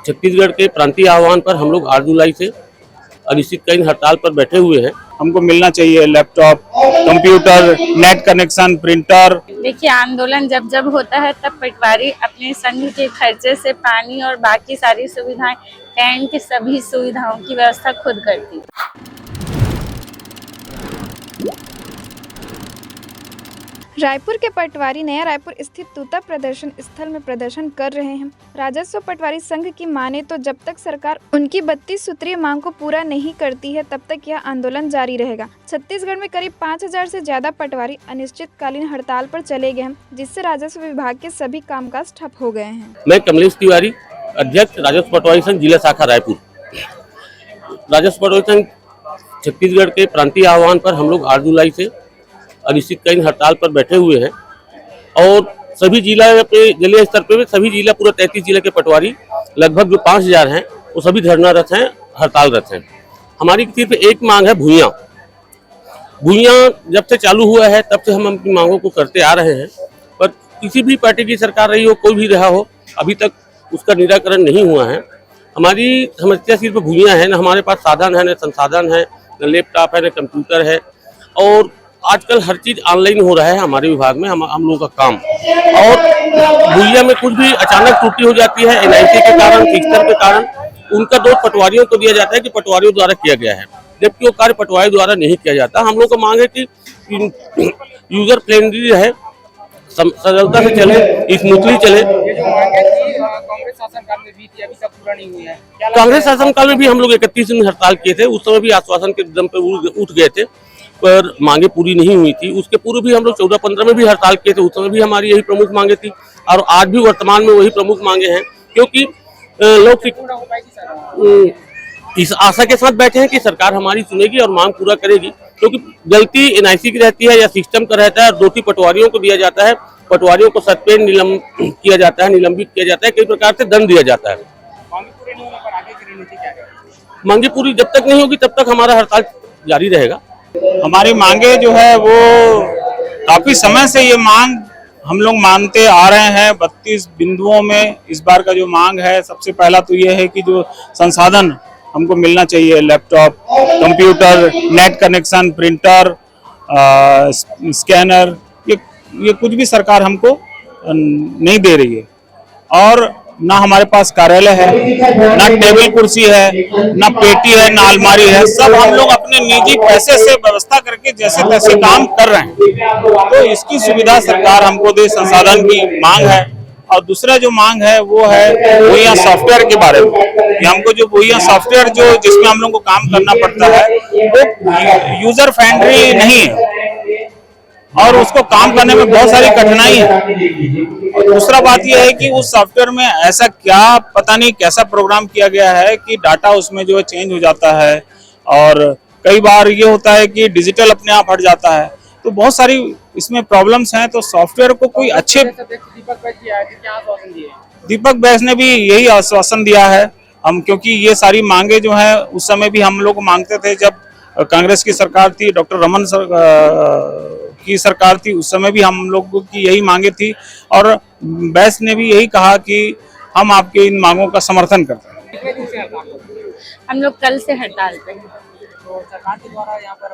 छत्तीसगढ़ के प्रांतीय आह्वान पर हम लोग 8 जुलाई से अनिश्चितकालीन हड़ताल पर बैठे हुए हैं। हमको मिलना चाहिए laptop, computer, net connection, printer. देखिए, आंदोलन जब जब होता है तब पटवारी अपने संघ के खर्चे से पानी और बाकी सारी सुविधाएं, टेंट, सभी सुविधाओं की व्यवस्था खुद करती है। रायपुर के पटवारी नया रायपुर स्थित तूता प्रदर्शन स्थल में प्रदर्शन कर रहे हैं। राजस्व पटवारी संघ की माने तो जब तक सरकार उनकी 32 सूत्रीय मांग को पूरा नहीं करती है तब तक यह आंदोलन जारी रहेगा। छत्तीसगढ़ में करीब 5000 से ज्यादा पटवारी अनिश्चितकालीन हड़ताल पर चले गए हैं, जिससे राजस्व विभाग के सभी कामकाज ठप हो गए हैं। मैं कमलेश तिवारी, अध्यक्ष राजस्व पटवारी संघ जिला शाखा रायपुर। राजस्व पटवारी संघ छत्तीसगढ़ के प्रांतीय आह्वान पर हम लोग 8 जुलाई से अनिश्चितकालीन हड़ताल पर बैठे हुए हैं और सभी जिला पे जिले स्तर पे सभी जिला पूरा 33 जिले के पटवारी लगभग जो 5000 हैं वो सभी धरनारत हैं, हड़तालरत हैं। हमारी सिर्फ एक मांग है भूइयाँ। जब से चालू हुआ है तब से हम अपनी मांगों को करते आ रहे हैं, पर किसी भी पार्टी की सरकार रही हो, कोई भी रहा हो, अभी तक उसका निराकरण नहीं हुआ है। हमारी समस्या सिर्फ भूइयाँ है, न हमारे पास साधन है, न संसाधन है, न लैपटॉप है, न कंप्यूटर है। और आजकल हर चीज ऑनलाइन हो रहा है हमारे विभाग में, हम लोगों का काम। और भूइया में कुछ भी अचानक त्रुटि हो जाती है NIC के कारण, सिस्टम के कारण, उनका दोष पटवारियों को दिया जाता है कि पटवारियों द्वारा किया गया है, जबकि वो कार्य पटवारी द्वारा नहीं किया जाता। हम लोग को मांग है कि यूजर फ्रेंडली रहे, सरलता से चले, स्मूथली चले। कांग्रेस शासनकाल में भी थी, अभी तक पूरा नहीं हुआ है। कांग्रेस शासनकाल में भी हम लोग 31 दिन हड़ताल किए थे, उस समय भी आश्वासन के दम पे उठ गए थे, पर मांगे पूरी नहीं हुई थी। उसके पूर्व भी हम लोग 14-15 में भी हड़ताल किए थे, उस समय भी हमारी यही प्रमुख मांगे थी और आज भी वर्तमान में वही प्रमुख मांगे हैं, क्योंकि लोग इस आशा के साथ बैठे हैं कि सरकार हमारी सुनेगी और मांग पूरा करेगी। क्योंकि गलती NIC की रहती है या सिस्टम का रहता है, दोषी पटवारियों को दिया जाता है, पटवारियों को सस्पेंड किया जाता है, निलंबित किया जाता है, कई प्रकार से दंड दिया जाता है। मांगे पूरी जब तक नहीं होगी तब तक हमारा हड़ताल जारी रहेगा। हमारी मांगे जो है वो काफी समय से ये मांग हम लोग मानते आ रहे हैं। 32 बिंदुओं में इस बार का जो मांग है, सबसे पहला तो ये है कि जो संसाधन हमको मिलना चाहिए, laptop, computer, net connection, printer, scanner, ये कुछ भी सरकार हमको नहीं दे रही है। और ना हमारे पास कार्यालय है, ना टेबल कुर्सी है, ना पेटी है, ना अलमारी है। सब हम लोग अपने निजी पैसे से व्यवस्था करके जैसे तैसे काम कर रहे हैं। तो इसकी सुविधा सरकार हमको दे, संसाधन की मांग है। और दूसरा जो मांग है वो है भूइया सॉफ्टवेयर के बारे में, कि हमको जो भूइया सॉफ्टवेयर जो जिसमें हम लोग को काम करना पड़ता है वो यूजर फ्रेंडली नहीं है और उसको काम करने में बहुत सारी कठिनाई है। और दूसरा बात यह है कि उस सॉफ्टवेयर में ऐसा क्या पता नहीं कैसा प्रोग्राम किया गया है कि डाटा उसमें जो है चेंज हो जाता है और कई बार ये होता है कि डिजिटल अपने आप हट जाता है। तो बहुत सारी इसमें प्रॉब्लम्स हैं। तो सॉफ्टवेयर को कोई अच्छे दीपक बैस ने भी यही आश्वासन दिया है हम, क्योंकि ये सारी मांगे जो है उस समय भी हम लोग मांगते थे जब कांग्रेस की सरकार थी, डॉक्टर रमन की सरकार थी, उस समय भी हम लोगों की यही मांगे थी और बैस ने भी यही कहा कि हम आपके इन मांगों का समर्थन करते हैं। हम लोग कल से हड़ताल पे हैं। तो सरकार के द्वारा यहाँ पर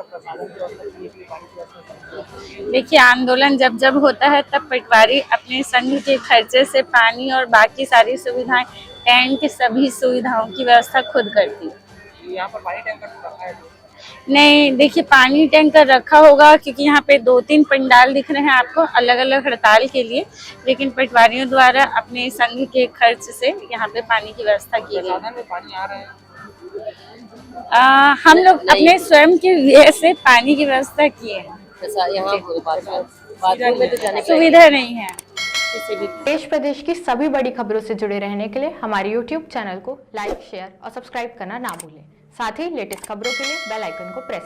देखिए, आंदोलन जब जब होता है तब पटवारी अपने संघ के खर्चे से पानी और बाकी सारी सुविधाएं, टेंट, सभी सुविधाओं की व्यवस्था खुद करती है। यहाँ पर पानी टैंकर रखा है? नहीं, देखिए, पानी टैंकर रखा होगा क्योंकि यहाँ पे 2-3 पंडाल दिख रहे हैं आपको अलग अलग हड़ताल के लिए, लेकिन पटवारियों द्वारा अपने संघ के खर्च से यहाँ पे पानी की व्यवस्था की गई है। में पानी आ रहा है? हम लोग अपने स्वयं के व्यय से पानी की व्यवस्था किए हैं। सुविधा नहीं है। देश प्रदेश की सभी बड़ी खबरों से जुड़े रहने के लिए हमारे YouTube चैनल को लाइक, शेयर और सब्सक्राइब करना ना भूलें। साथ ही लेटेस्ट खबरों के लिए बेल आइकन को प्रेस